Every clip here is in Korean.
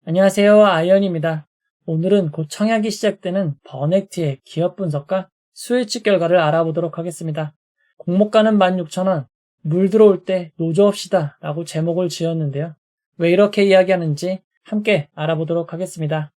안녕하세요. 아이언입니다. 오늘은 곧 청약이 시작되는 버넥트의 기업 분석과 수혜치 결과를 알아보도록 하겠습니다. 공모가는 16,000원, 물 들어올 때 노조합시다 라고 제목을 지었는데요. 왜 이렇게 이야기하는지 함께 알아보도록 하겠습니다.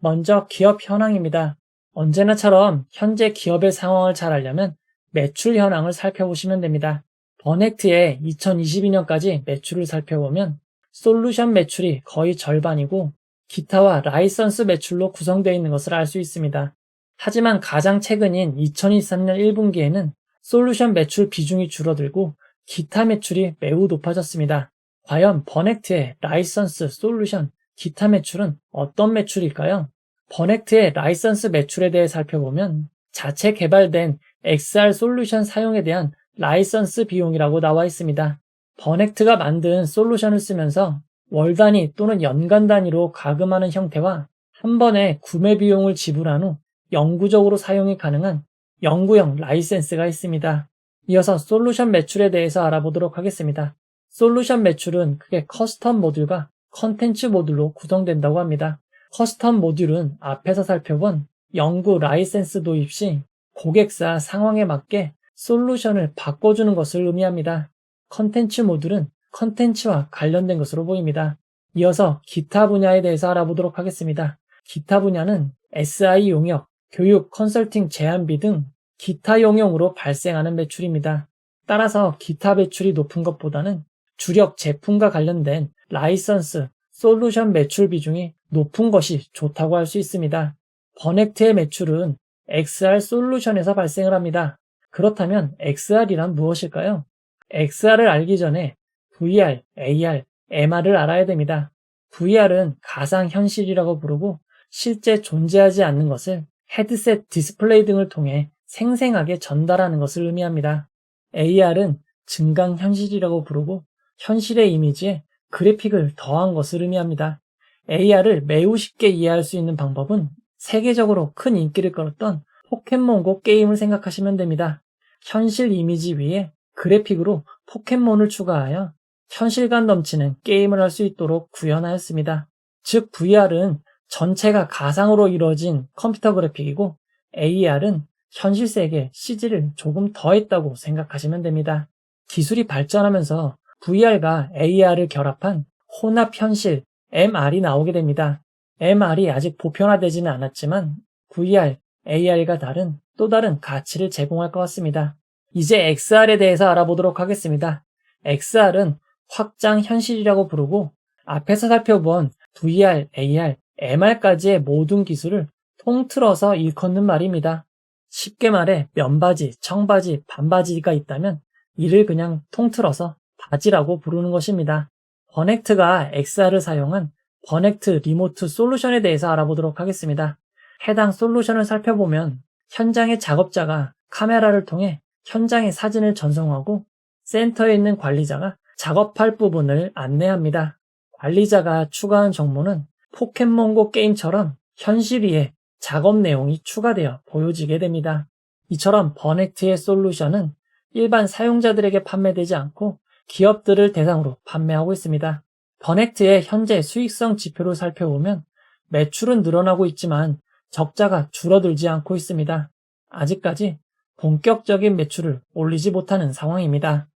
먼저 기업 현황입니다. 언제나처럼 현재 기업의 상황을 잘 알려면 매출 현황을 살펴보시면 됩니다. 버넥트의 2022년까지 매출을 살펴보면 솔루션 매출이 거의 절반이고 기타와 라이선스 매출로 구성되어 있는 것을 알 수 있습니다. 하지만 가장 최근인 2023년 1분기에는 솔루션 매출 비중이 줄어들고 기타 매출이 매우 높아졌습니다. 과연 버넥트의 라이선스, 솔루션, 기타 매출은 어떤 매출일까요? 버넥트의 라이선스 매출에 대해 살펴보면 자체 개발된 XR 솔루션 사용에 대한 라이선스 비용이라고 나와 있습니다. 버넥트가 만든 솔루션을 쓰면서 월 단위 또는 연간 단위로 가금하는 형태와 한 번에 구매 비용을 지불한 후 영구적으로 사용이 가능한 영구형 라이센스가 있습니다. 이어서 솔루션 매출에 대해서 알아보도록 하겠습니다. 솔루션 매출은 크게 커스텀 모듈과 컨텐츠 모듈로 구성된다고 합니다. 커스텀 모듈은 앞에서 살펴본 영구 라이센스 도입 시 고객사 상황에 맞게 솔루션을 바꿔주는 것을 의미합니다. 컨텐츠 모듈은 컨텐츠와 관련된 것으로 보입니다. 이어서 기타 분야에 대해서 알아보도록 하겠습니다. 기타 분야는 SI 용역, 교육, 컨설팅 제한비 등 기타 용역으로 발생하는 매출입니다. 따라서 기타 매출이 높은 것보다는 주력 제품과 관련된 라이선스, 솔루션 매출 비중이 높은 것이 좋다고 할 수 있습니다. 버넥트의 매출은 XR 솔루션에서 발생을 합니다. 그렇다면 XR이란 무엇일까요? XR을 알기 전에 VR, AR, MR을 알아야 됩니다. VR은 가상현실이라고 부르고 실제 존재하지 않는 것을 헤드셋, 디스플레이 등을 통해 생생하게 전달하는 것을 의미합니다. AR은 증강현실이라고 부르고 현실의 이미지에 그래픽을 더한 것을 의미합니다. AR을 매우 쉽게 이해할 수 있는 방법은 세계적으로 큰 인기를 끌었던 포켓몬고 게임을 생각하시면 됩니다. 현실 이미지 위에 그래픽으로 포켓몬을 추가하여 현실감 넘치는 게임을 할 수 있도록 구현하였습니다. 즉 VR은 전체가 가상으로 이루어진 컴퓨터 그래픽이고 AR은 현실 세계 CG를 조금 더했다고 생각하시면 됩니다. 기술이 발전하면서 VR과 AR을 결합한 혼합 현실 MR이 나오게 됩니다. MR이 아직 보편화되지는 않았지만 VR, AR과 다른 또 다른 가치를 제공할 것 같습니다. 이제 XR에 대해서 알아보도록 하겠습니다. XR은 확장 현실이라고 부르고 앞에서 살펴본 VR, AR, MR까지의 모든 기술을 통틀어서 일컫는 말입니다. 쉽게 말해 면바지, 청바지, 반바지가 있다면 이를 그냥 통틀어서 바지라고 부르는 것입니다. 버넥트가 XR을 사용한 버넥트 리모트 솔루션에 대해서 알아보도록 하겠습니다. 해당 솔루션을 살펴보면 현장의 작업자가 카메라를 통해 현장의 사진을 전송하고 센터에 있는 관리자가 작업할 부분을 안내합니다. 관리자가 추가한 정보는 포켓몬고 게임처럼 현실 위에 작업 내용이 추가되어 보여지게 됩니다. 이처럼 버넥트의 솔루션은 일반 사용자들에게 판매되지 않고 기업들을 대상으로 판매하고 있습니다. 버넥트의 현재 수익성 지표를 살펴보면 매출은 늘어나고 있지만 적자가 줄어들지 않고 있습니다. 아직까지 본격적인 매출을 올리지 못하는 상황입니다.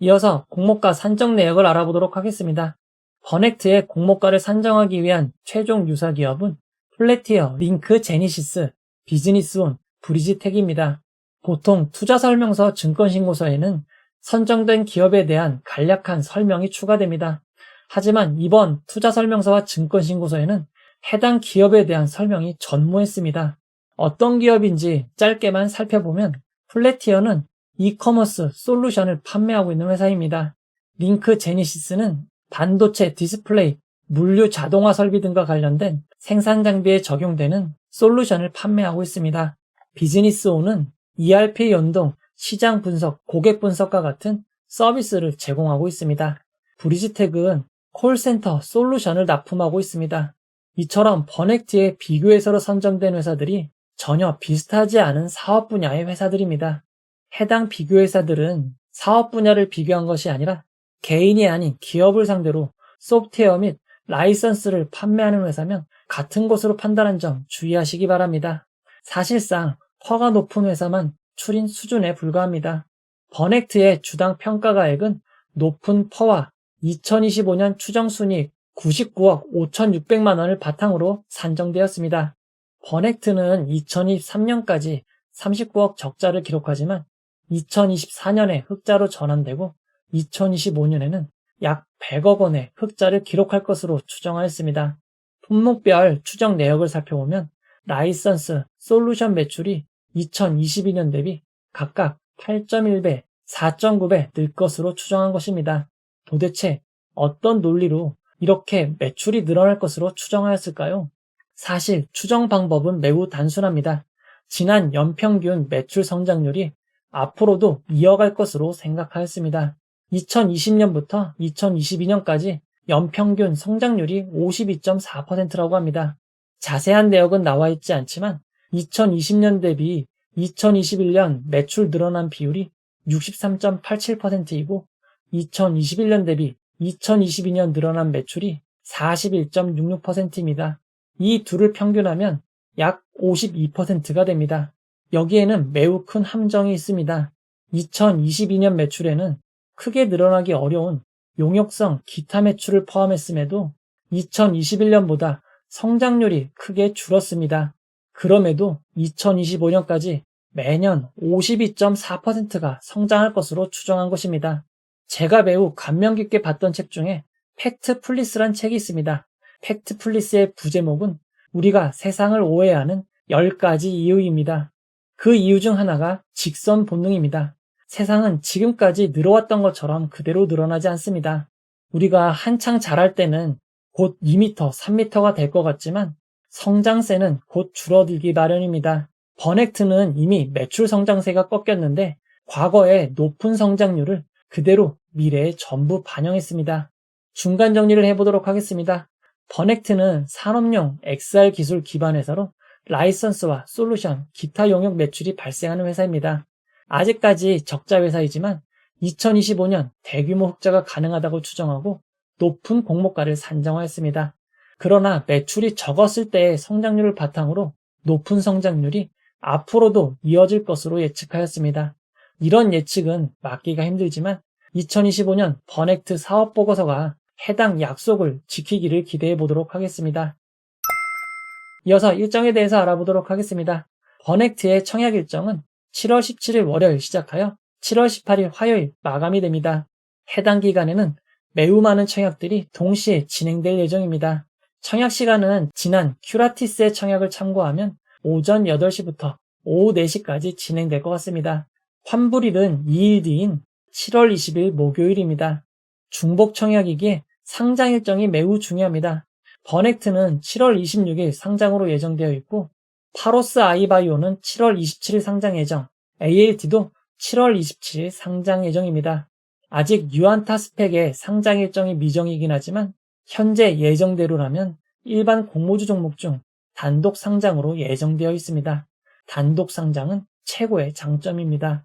이어서 공모가 산정 내역을 알아보도록 하겠습니다. 버넥트의 공모가를 산정하기 위한 최종 유사 기업은 플래티어, 링크 제니시스, 비즈니스온, 브리지텍입니다. 보통 투자설명서 증권신고서에는 선정된 기업에 대한 간략한 설명이 추가됩니다. 하지만 이번 투자설명서와 증권신고서에는 해당 기업에 대한 설명이 전무했습니다. 어떤 기업인지 짧게만 살펴보면 플래티어는 이커머스 솔루션을 판매하고 있는 회사입니다. 링크 제니시스는 반도체, 디스플레이, 물류 자동화 설비 등과 관련된 생산 장비에 적용되는 솔루션을 판매하고 있습니다. 비즈니스온은 ERP 연동, 시장 분석, 고객 분석과 같은 서비스를 제공하고 있습니다. 브리지텍은 콜센터 솔루션을 납품하고 있습니다. 이처럼 버넥트의 비교해서로 선정된 회사들이 전혀 비슷하지 않은 사업 분야의 회사들입니다. 해당 비교 회사들은 사업 분야를 비교한 것이 아니라 개인이 아닌 기업을 상대로 소프트웨어 및 라이선스를 판매하는 회사면 같은 것으로 판단한 점 주의하시기 바랍니다. 사실상 허가 높은 회사만 출인 수준에 불과합니다. 버넥트의 주당 평가가액은 높은 퍼와 2025년 추정순이익 99억 5,600만 원을 바탕으로 산정되었습니다. 버넥트는 2023년까지 39억 적자를 기록하지만 2024년에 흑자로 전환되고 2025년에는 약 100억 원의 흑자를 기록할 것으로 추정하였습니다. 품목별 추정 내역을 살펴보면 라이선스, 솔루션 매출이 2022년 대비 각각 8.1배, 4.9배 늘 것으로 추정한 것입니다. 도대체 어떤 논리로 이렇게 매출이 늘어날 것으로 추정하였을까요? 사실 추정 방법은 매우 단순합니다. 지난 연평균 매출 성장률이 앞으로도 이어갈 것으로 생각하였습니다. 2020년부터 2022년까지 연평균 성장률이 52.4%라고 합니다. 자세한 내역은 나와 있지 않지만 2020년 대비 2021년 매출 늘어난 비율이 63.87%이고 2021년 대비 2022년 늘어난 매출이 41.66%입니다. 이 둘을 평균하면 약 52%가 됩니다. 여기에는 매우 큰 함정이 있습니다. 2022년 매출에는 크게 늘어나기 어려운 용역성 기타 매출을 포함했음에도 2021년보다 성장률이 크게 줄었습니다. 그럼에도 2025년까지 매년 52.4%가 성장할 것으로 추정한 것입니다. 제가 매우 감명 깊게 봤던 책 중에 팩트플리스란 책이 있습니다. 팩트플리스의 부제목은 우리가 세상을 오해하는 10가지 이유입니다. 그 이유 중 하나가 직선 본능입니다. 세상은 지금까지 늘어왔던 것처럼 그대로 늘어나지 않습니다. 우리가 한창 자랄 때는 곧 2m, 3m가 될 것 같지만 성장세는 곧 줄어들기 마련입니다. 버넥트는 이미 매출 성장세가 꺾였는데 과거의 높은 성장률을 그대로 미래에 전부 반영했습니다. 중간 정리를 해보도록 하겠습니다. 버넥트는 산업용 XR 기술 기반 회사로 라이선스와 솔루션, 기타 용역 매출이 발생하는 회사입니다. 아직까지 적자 회사이지만 2025년 대규모 흑자가 가능하다고 추정하고 높은 공모가를 산정하였습니다. 그러나 매출이 적었을 때의 성장률을 바탕으로 높은 성장률이 앞으로도 이어질 것으로 예측하였습니다. 이런 예측은 막기가 힘들지만 2025년 버넥트 사업보고서가 해당 약속을 지키기를 기대해 보도록 하겠습니다. 이어서 일정에 대해서 알아보도록 하겠습니다. 버넥트의 청약 일정은 7월 17일 월요일 시작하여 7월 18일 화요일 마감이 됩니다. 해당 기간에는 매우 많은 청약들이 동시에 진행될 예정입니다. 청약 시간은 지난 큐라티스의 청약을 참고하면 오전 8시부터 오후 4시까지 진행될 것 같습니다. 환불일은 2일 뒤인 7월 20일 목요일입니다. 중복 청약이기에 상장 일정이 매우 중요합니다. 버넥트는 7월 26일 상장으로 예정되어 있고 파로스 아이바이오는 7월 27일 상장 예정, ALT도 7월 27일 상장 예정입니다. 아직 유안타 스펙의 상장 일정이 미정이긴 하지만 현재 예정대로라면 일반 공모주 종목 중 단독 상장으로 예정되어 있습니다. 단독 상장은 최고의 장점입니다.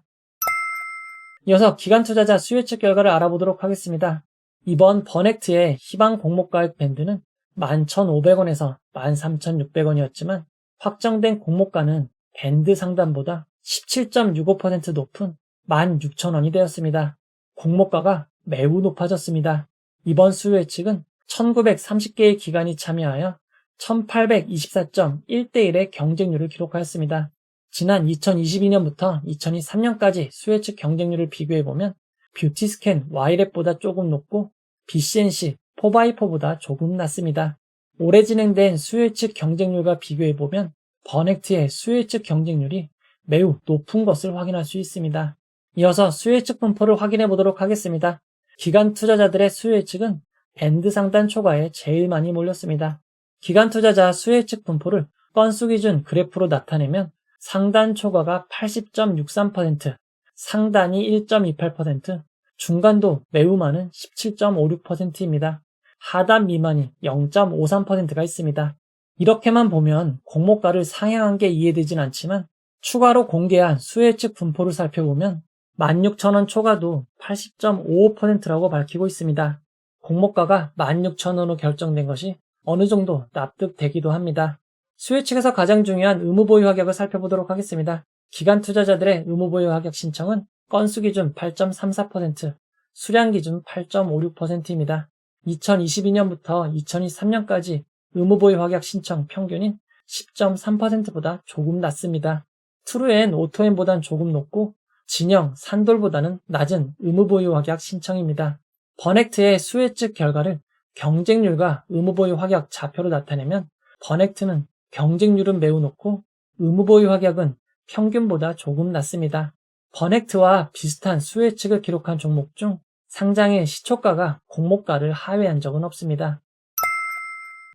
이어서 기관 투자자 수요 측 결과를 알아보도록 하겠습니다. 이번 버넥트의 희망 공모가액 밴드는 11,500원에서 13,600원이었지만 확정된 공모가는 밴드 상단보다 17.65% 높은 16,000원이 되었습니다. 공모가가 매우 높아졌습니다. 이번 수요 예측은 1930개의 기관이 참여하여 1824.1대1의 경쟁률을 기록하였습니다. 지난 2022년부터 2023년까지 수요 예측 경쟁률을 비교해보면 뷰티스캔 Y랩보다 조금 높고 BCNC 4x4보다 조금 낮습니다. 올해 진행된 수요 예측 경쟁률과 비교해보면 버넥트의 수요 예측 경쟁률이 매우 높은 것을 확인할 수 있습니다. 이어서 수요 예측 분포를 확인해 보도록 하겠습니다. 기관 투자자들의 수요 예측은 밴드 상단 초과에 제일 많이 몰렸습니다. 기관 투자자 수요 예측 분포를 건수 기준 그래프로 나타내면 상단 초과가 80.63%, 상단이 1.28%, 중간도 매우 많은 17.56%입니다. 하단 미만이 0.53%가 있습니다. 이렇게만 보면 공모가를 상향한 게 이해되진 않지만 추가로 공개한 수요 예측 분포를 살펴보면 16,000원 초과도 80.55%라고 밝히고 있습니다. 공모가가 16,000원으로 결정된 것이 어느 정도 납득되기도 합니다. 수혜 측에서 가장 중요한 의무보유 하격을 살펴보도록 하겠습니다. 기관 투자자들의 의무보유 하격 신청은 건수 기준 8.34%, 수량 기준 8.56%입니다. 2022년부터 2023년까지 의무보유 하격 신청 평균인 10.3%보다 조금 낮습니다. 트루엔 오토엔보단 조금 높고 진영, 산돌보다는 낮은 의무보유 확약 신청입니다. 버넥트의 수혜 측 결과를 경쟁률과 의무보유 확약 좌표로 나타내면 버넥트는 경쟁률은 매우 높고 의무보유 확약은 평균보다 조금 낮습니다. 버넥트와 비슷한 수혜 측을 기록한 종목 중 상장일 시초가가 공모가를 하회한 적은 없습니다.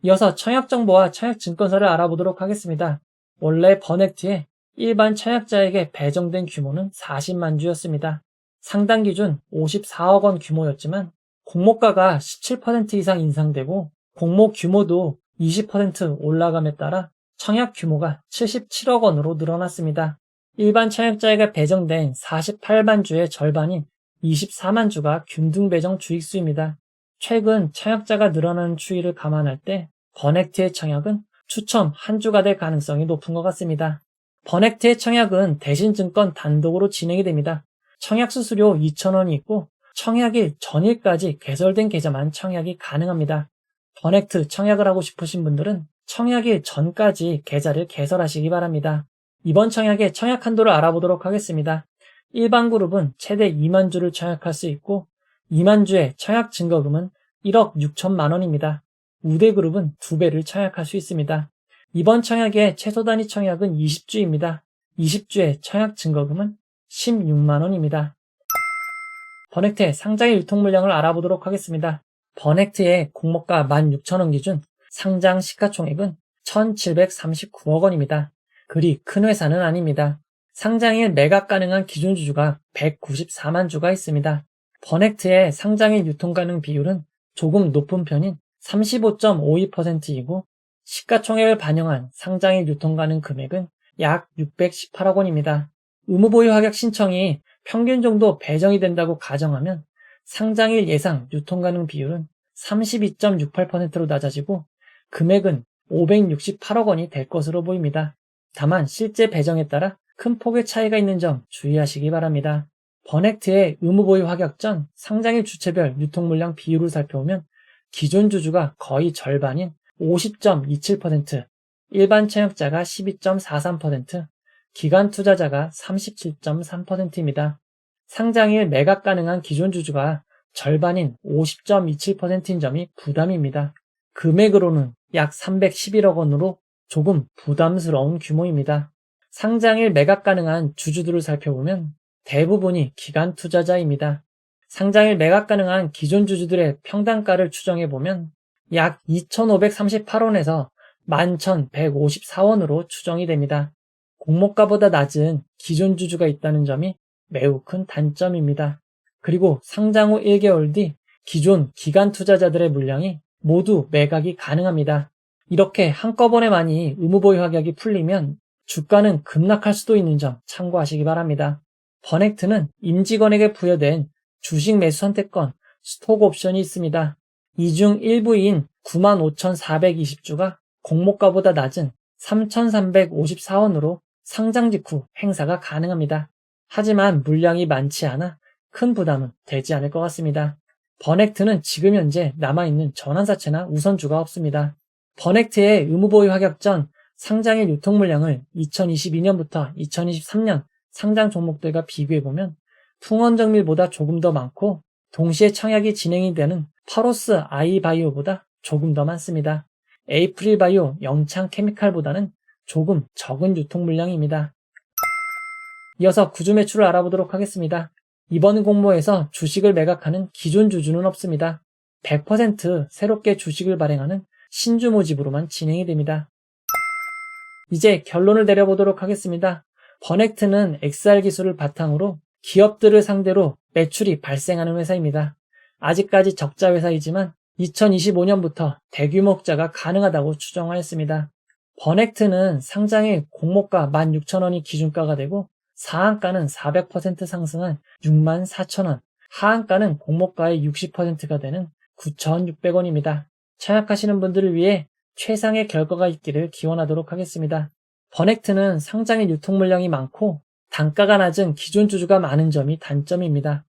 이어서 청약정보와 청약증권서를 알아보도록 하겠습니다. 원래 버넥트에 일반 청약자에게 배정된 규모는 40만 주였습니다. 상당 기준 54억 원 규모였지만 공모가가 17% 이상 인상되고 공모 규모도 20% 올라감에 따라 청약 규모가 77억 원으로 늘어났습니다. 일반 청약자에게 배정된 48만 주의 절반인 24만 주가 균등 배정 주익수입니다. 최근 청약자가 늘어나는 추이를 감안할 때 버넥트의 청약은 추첨 한 주가 될 가능성이 높은 것 같습니다. 버넥트의 청약은 대신증권 단독으로 진행이 됩니다. 청약 수수료 2,000원이 있고 청약일 전일까지 개설된 계좌만 청약이 가능합니다. 버넥트 청약을 하고 싶으신 분들은 청약일 전까지 계좌를 개설하시기 바랍니다. 이번 청약의 청약 한도를 알아보도록 하겠습니다. 일반 그룹은 최대 2만 주를 청약할 수 있고 2만 주의 청약 증거금은 1억 6천만 원입니다. 우대 그룹은 2배를 청약할 수 있습니다. 이번 청약의 최소 단위 청약은 20주입니다. 20주의 청약 증거금은 16만 원입니다. 버넥트의 상장일 유통 물량을 알아보도록 하겠습니다. 버넥트의 공모가 16,000원 기준 상장 시가총액은 1,739억 원입니다. 그리 큰 회사는 아닙니다. 상장일 매각 가능한 기존 주주가 194만 주가 있습니다. 버넥트의 상장일 유통 가능 비율은 조금 높은 편인 35.52%이고 시가총액을 반영한 상장일 유통 가능 금액은 약 618억 원입니다. 의무보유 하격 신청이 평균 정도 배정이 된다고 가정하면 상장일 예상 유통 가능 비율은 32.68%로 낮아지고 금액은 568억 원이 될 것으로 보입니다. 다만 실제 배정에 따라 큰 폭의 차이가 있는 점 주의하시기 바랍니다. 버넥트의 의무보유 하격 전 상장일 주체별 유통 물량 비율을 살펴보면 기존 주주가 거의 절반인 50.27%, 일반 청약자가 12.43%, 기관 투자자가 37.3%입니다. 상장일 매각 가능한 기존 주주가 절반인 50.27%인 점이 부담입니다. 금액으로는 약 311억 원으로 조금 부담스러운 규모입니다. 상장일 매각 가능한 주주들을 살펴보면 대부분이 기관 투자자입니다. 상장일 매각 가능한 기존 주주들의 평단가를 추정해보면 약 2,538원에서 11,154원으로 추정이 됩니다. 공모가보다 낮은 기존 주주가 있다는 점이 매우 큰 단점입니다. 그리고 상장 후 1개월 뒤 기존 기관 투자자들의 물량이 모두 매각이 가능합니다. 이렇게 한꺼번에 많이 의무보유 하격이 풀리면 주가는 급락할 수도 있는 점 참고하시기 바랍니다. 버넥트는 임직원에게 부여된 주식 매수 선택권, 스톡 옵션이 있습니다. 이 중 일부인 95,420주가 공모가보다 낮은 3,354원으로 상장 직후 행사가 가능합니다. 하지만 물량이 많지 않아 큰 부담은 되지 않을 것 같습니다. 버넥트는 지금 현재 남아있는 전환사채나 우선주가 없습니다. 버넥트의 의무보유 하격 전 상장일 유통 물량을 2022년부터 2023년 상장 종목들과 비교해보면 풍원정밀보다 조금 더 많고 동시에 청약이 진행이 되는 파로스 아이바이오보다 조금 더 많습니다. 에이프릴바이오 영창케미칼보다는 조금 적은 유통 물량입니다. 이어서 구주 매출을 알아보도록 하겠습니다. 이번 공모에서 주식을 매각하는 기존 주주는 없습니다. 100% 새롭게 주식을 발행하는 신주 모집으로만 진행이 됩니다. 이제 결론을 내려보도록 하겠습니다. 버넥트는 XR 기술을 바탕으로 기업들을 상대로 매출이 발생하는 회사입니다. 아직까지 적자 회사이지만 2025년부터 대규모 흑자가 가능하다고 추정하였습니다. 버넥트는 상장일 공모가 16,000원이 기준가가 되고 상한가는 400% 상승한 64,000원, 하한가는 공모가의 60%가 되는 9,600원입니다. 청약하시는 분들을 위해 최상의 결과가 있기를 기원하도록 하겠습니다. 버넥트는 상장의 유통 물량이 많고 단가가 낮은 기존 주주가 많은 점이 단점입니다.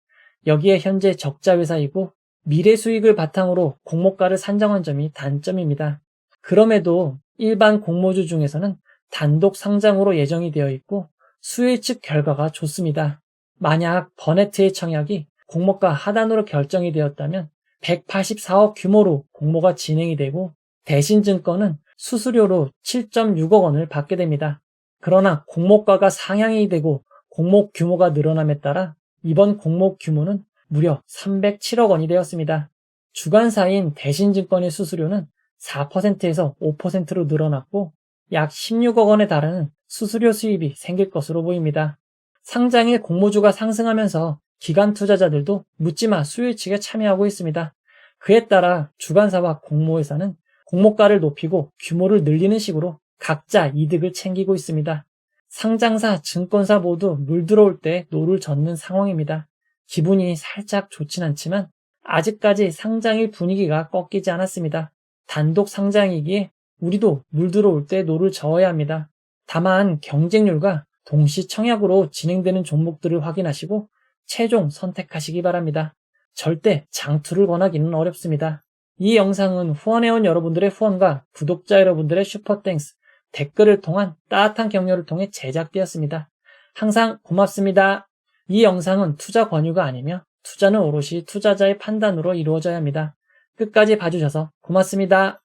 여기에 현재 적자 회사이고 미래 수익을 바탕으로 공모가를 산정한 점이 단점입니다. 그럼에도 일반 공모주 중에서는 단독 상장으로 예정이 되어 있고 수혜측 결과가 좋습니다. 만약 버넥트의 청약이 공모가 하단으로 결정이 되었다면 184억 규모로 공모가 진행이 되고 대신증권은 수수료로 7.6억 원을 받게 됩니다. 그러나 공모가가 상향이 되고 공모 규모가 늘어남에 따라 이번 공모 규모는 무려 307억 원이 되었습니다. 주관사인 대신증권의 수수료는 4%에서 5%로 늘어났고 약 16억 원에 달하는 수수료 수입이 생길 것으로 보입니다. 상장일 공모주가 상승하면서 기관 투자자들도 묻지마 수요측에 참여하고 있습니다. 그에 따라 주관사와 공모회사는 공모가를 높이고 규모를 늘리는 식으로 각자 이득을 챙기고 있습니다. 상장사, 증권사 모두 물 들어올 때 노를 젓는 상황입니다. 기분이 살짝 좋진 않지만 아직까지 상장일 분위기가 꺾이지 않았습니다. 단독 상장이기에 우리도 물 들어올 때 노를 저어야 합니다. 다만 경쟁률과 동시 청약으로 진행되는 종목들을 확인하시고 최종 선택하시기 바랍니다. 절대 장투를 권하기는 어렵습니다. 이 영상은 후원해온 여러분들의 후원과 구독자 여러분들의 슈퍼땡스, 댓글을 통한 따뜻한 격려를 통해 제작되었습니다. 항상 고맙습니다. 이 영상은 투자 권유가 아니며 투자는 오롯이 투자자의 판단으로 이루어져야 합니다. 끝까지 봐주셔서 고맙습니다.